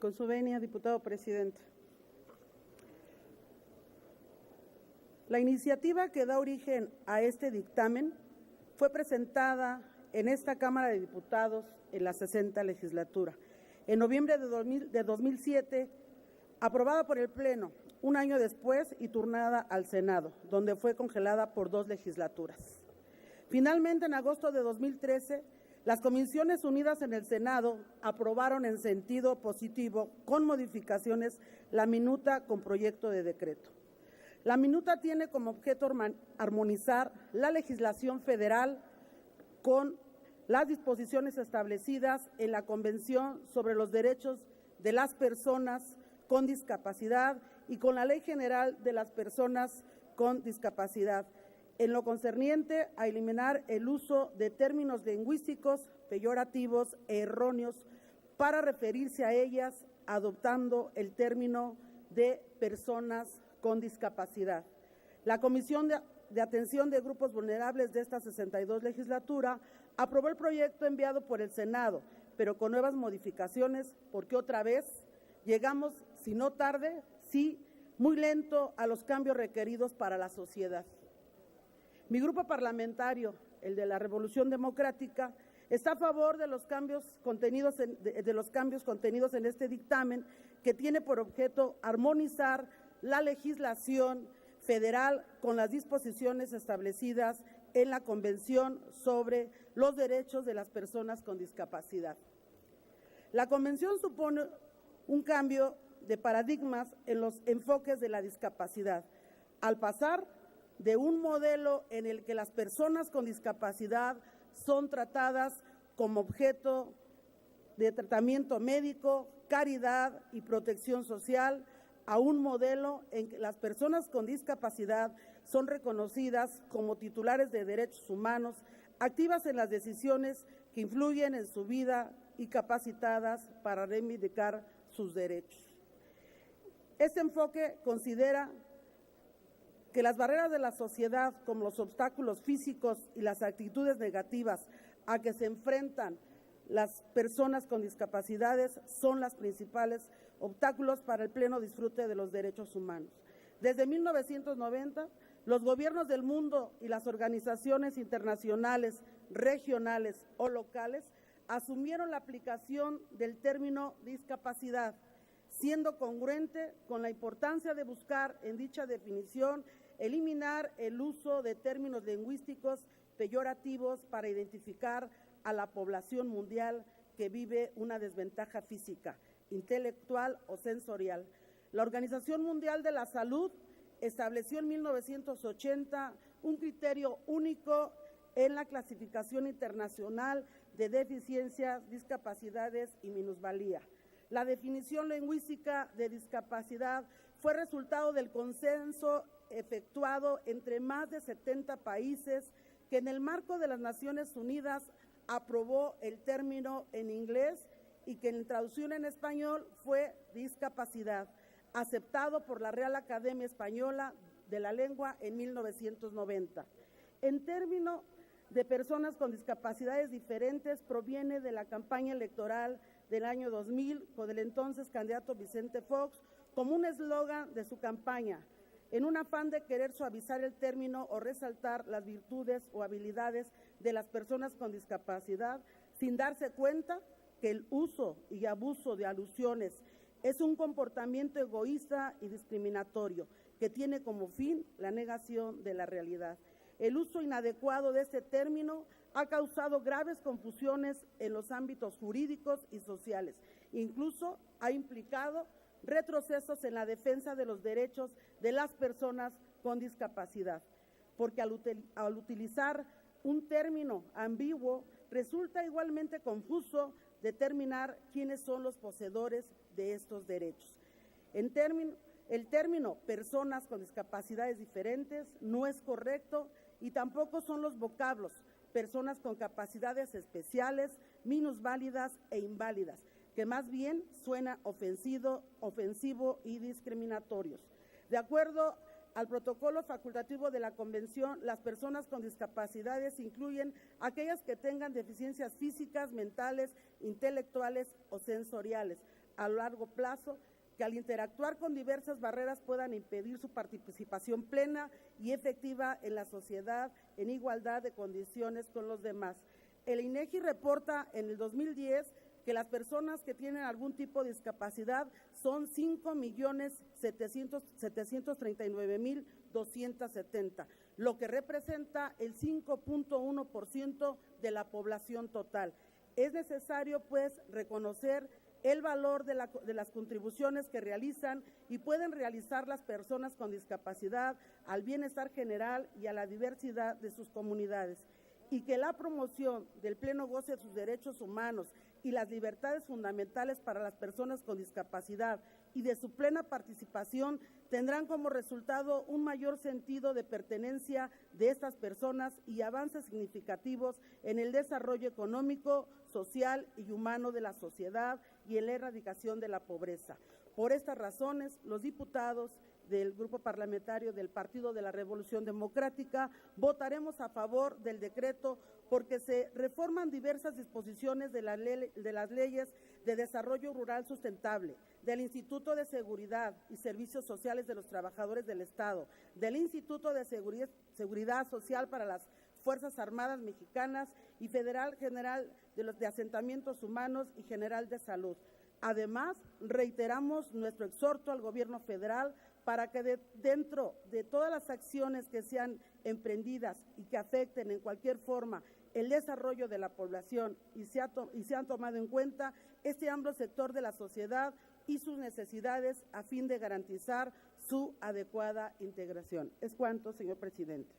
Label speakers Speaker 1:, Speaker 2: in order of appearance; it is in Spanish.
Speaker 1: Con su venia, diputado presidente. La iniciativa que da origen a este dictamen fue presentada en esta Cámara de Diputados en la 60ª legislatura. En noviembre de 2007, aprobada por el Pleno, un año después y turnada al Senado, donde fue congelada por 2 legislaturas. Finalmente, en agosto de 2013, las Comisiones Unidas en el Senado aprobaron en sentido positivo, con modificaciones, la minuta con proyecto de decreto. La minuta tiene como objeto armonizar la legislación federal con las disposiciones establecidas en la Convención sobre los Derechos de las Personas con Discapacidad y con la Ley General de las Personas con Discapacidad, en lo concerniente a eliminar el uso de términos lingüísticos peyorativos e erróneos para referirse a ellas, adoptando el término de personas con discapacidad. La Comisión de Atención de Grupos Vulnerables de esta 62 legislatura aprobó el proyecto enviado por el Senado, pero con nuevas modificaciones, porque otra vez llegamos, si no tarde, sí, muy lento a los cambios requeridos para la sociedad. Mi grupo parlamentario, el de la Revolución Democrática, está a favor de los cambios contenidos en este dictamen, que tiene por objeto armonizar la legislación federal con las disposiciones establecidas en la Convención sobre los Derechos de las Personas con Discapacidad. La Convención supone un cambio de paradigmas en los enfoques de la discapacidad, al pasar de un modelo en el que las personas con discapacidad son tratadas como objeto de tratamiento médico, caridad y protección social, a un modelo en que las personas con discapacidad son reconocidas como titulares de derechos humanos, activas en las decisiones que influyen en su vida y capacitadas para reivindicar sus derechos. Este enfoque considera que las barreras de la sociedad, como los obstáculos físicos y las actitudes negativas a que se enfrentan las personas con discapacidades, son los principales obstáculos para el pleno disfrute de los derechos humanos. Desde 1990, los gobiernos del mundo y las organizaciones internacionales, regionales o locales asumieron la aplicación del término discapacidad, siendo congruente con la importancia de buscar en dicha definición eliminar el uso de términos lingüísticos peyorativos para identificar a la población mundial que vive una desventaja física, intelectual o sensorial. La Organización Mundial de la Salud estableció en 1980 un criterio único en la clasificación internacional de deficiencias, discapacidades y minusvalía. La definición lingüística de discapacidad fue resultado del consenso efectuado entre más de 70 países, que en el marco de las Naciones Unidas aprobó el término en inglés y que en traducción en español fue discapacidad, aceptado por la Real Academia Española de la Lengua en 1990. En términos de personas con discapacidades diferentes, proviene de la campaña electoral del año 2000 con el entonces candidato Vicente Fox como un eslogan de su campaña, en un afán de querer suavizar el término o resaltar las virtudes o habilidades de las personas con discapacidad, sin darse cuenta que el uso y abuso de alusiones es un comportamiento egoísta y discriminatorio que tiene como fin la negación de la realidad. El uso inadecuado de este término ha causado graves confusiones en los ámbitos jurídicos y sociales. Incluso ha implicado retrocesos en la defensa de los derechos de las personas con discapacidad, porque al utilizar un término ambiguo resulta igualmente confuso determinar quiénes son los poseedores de estos derechos. El término personas con discapacidades diferentes no es correcto y tampoco son los vocablos personas con capacidades especiales, minusválidas e inválidas, que más bien suena ofensivo y discriminatorios. De acuerdo al protocolo facultativo de la Convención, las personas con discapacidades incluyen aquellas que tengan deficiencias físicas, mentales, intelectuales o sensoriales, a largo plazo que al interactuar con diversas barreras puedan impedir su participación plena y efectiva en la sociedad en igualdad de condiciones con los demás. El INEGI reporta en el 2010 que las personas que tienen algún tipo de discapacidad son 5.739.270, lo que representa el 5.1% de la población total. Es necesario, pues, reconocer el valor de las contribuciones que realizan y pueden realizar las personas con discapacidad al bienestar general y a la diversidad de sus comunidades, y que la promoción del pleno goce de sus derechos humanos y las libertades fundamentales para las personas con discapacidad y de su plena participación tendrán como resultado un mayor sentido de pertenencia de estas personas y avances significativos en el desarrollo económico, social y humano de la sociedad y en la erradicación de la pobreza. Por estas razones, los diputados del Grupo Parlamentario del Partido de la Revolución Democrática votaremos a favor del decreto porque se reforman diversas disposiciones de las leyes de desarrollo rural sustentable, del Instituto de Seguridad y Servicios Sociales de los Trabajadores del Estado, del Instituto de Seguridad Social para las Fuerzas Armadas Mexicanas y Federal General de Asentamientos Humanos y General de Salud. Además, reiteramos nuestro exhorto al Gobierno federal para que dentro de todas las acciones que sean emprendidas y que afecten en cualquier forma el desarrollo de la población y sean tomado en cuenta este amplio sector de la sociedad y sus necesidades a fin de garantizar su adecuada integración. Es cuanto, señor presidente.